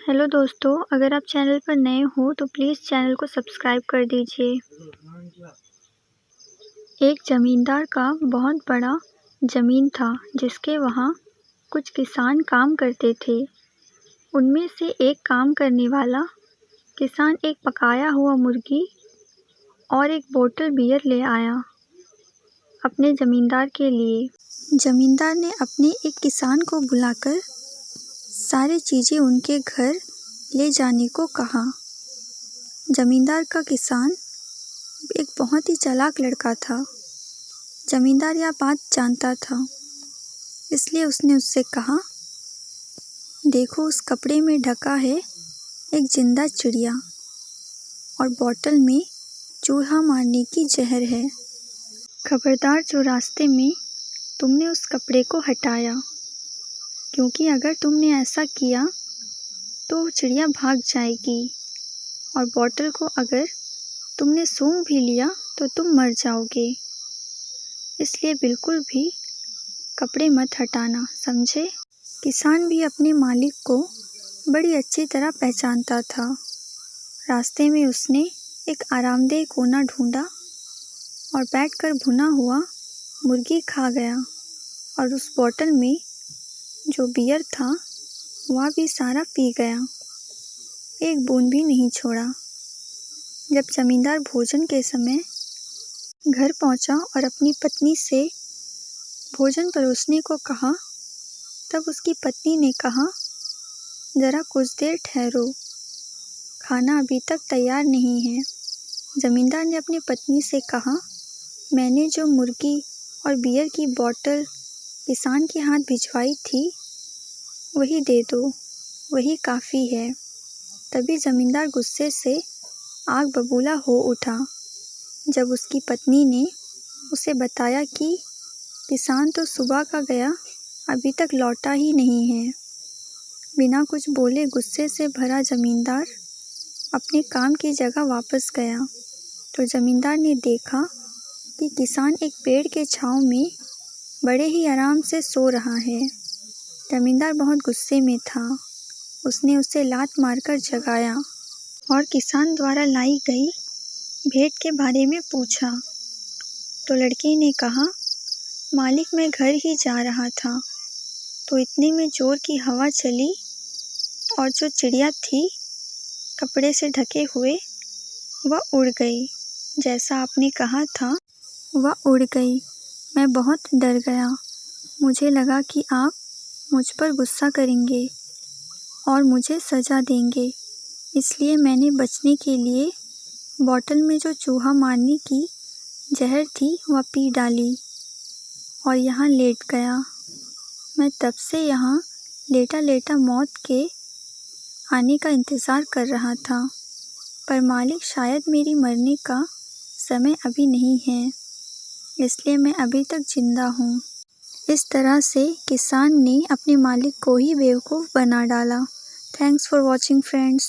Hello दोस्तों, अगर आप चैनल पर नए हो तो प्लीज़ चैनल को सब्सक्राइब कर दीजिए। एक ज़मींदार का बहुत बड़ा ज़मीन था जिसके वहाँ कुछ किसान काम करते थे। उनमें से एक काम करने वाला किसान एक पकाया हुआ मुर्गी और एक बोतल बियर ले आया अपने ज़मींदार के लिए। ज़मींदार ने अपने एक किसान को बुलाकर सारी चीज़ें उनके घर ले जाने को कहा। ज़मींदार का किसान एक बहुत ही चालाक लड़का था। ज़मींदार यह बात जानता था, इसलिए उसने उससे कहा, देखो उस कपड़े में ढका है एक जिंदा चिड़िया और बोतल में चूहा मारने की जहर है। खबरदार जो रास्ते में तुमने उस कपड़े को हटाया, क्योंकि अगर तुमने ऐसा किया तो वो चिड़िया भाग जाएगी और बोतल को अगर तुमने सूंघ भी लिया तो तुम मर जाओगे। इसलिए बिल्कुल भी कपड़े मत हटाना, समझे? किसान भी अपने मालिक को बड़ी अच्छी तरह पहचानता था। रास्ते में उसने एक आरामदेह कोना ढूंढा और बैठकर भुना हुआ मुर्गी खा गया और उस बोतल में जो बियर था वह भी सारा पी गया, एक बूंद भी नहीं छोड़ा। जब ज़मींदार भोजन के समय घर पहुंचा और अपनी पत्नी से भोजन परोसने को कहा, तब उसकी पत्नी ने कहा, ज़रा कुछ देर ठहरो, खाना अभी तक तैयार नहीं है। ज़मींदार ने अपनी पत्नी से कहा, मैंने जो मुर्गी और बियर की बोतल किसान के हाथ भिजवाई थी वही दे दो, वही काफ़ी है। तभी ज़मींदार गुस्से से आग बबूला हो उठा जब उसकी पत्नी ने उसे बताया कि किसान तो सुबह का गया, अभी तक लौटा ही नहीं है। बिना कुछ बोले गुस्से से भरा ज़मींदार अपने काम की जगह वापस गया तो ज़मींदार ने देखा कि किसान एक पेड़ के छांव में बड़े ही आराम से सो रहा है। ज़मींदार बहुत गुस्से में था। उसने उसे लात मारकर जगाया और किसान द्वारा लाई गई भेंट के बारे में पूछा तो लड़के ने कहा, मालिक मैं घर ही जा रहा था तो इतने में जोर की हवा चली और जो चिड़िया थी कपड़े से ढके हुए वह उड़ गई। जैसा आपने कहा था वह उड़ गई। मैं बहुत डर गया। मुझे लगा कि आप मुझ पर गुस्सा करेंगे और मुझे सज़ा देंगे, इसलिए मैंने बचने के लिए बोतल में जो चूहा मारने की जहर थी वह पी डाली और यहाँ लेट गया। मैं तब से यहाँ लेटा लेटा मौत के आने का इंतज़ार कर रहा था, पर मालिक शायद मेरी मरने का समय अभी नहीं है, इसलिए मैं अभी तक जिंदा हूँ। इस तरह से किसान ने अपने मालिक को ही बेवकूफ़ बना डाला। Thanks for watching friends.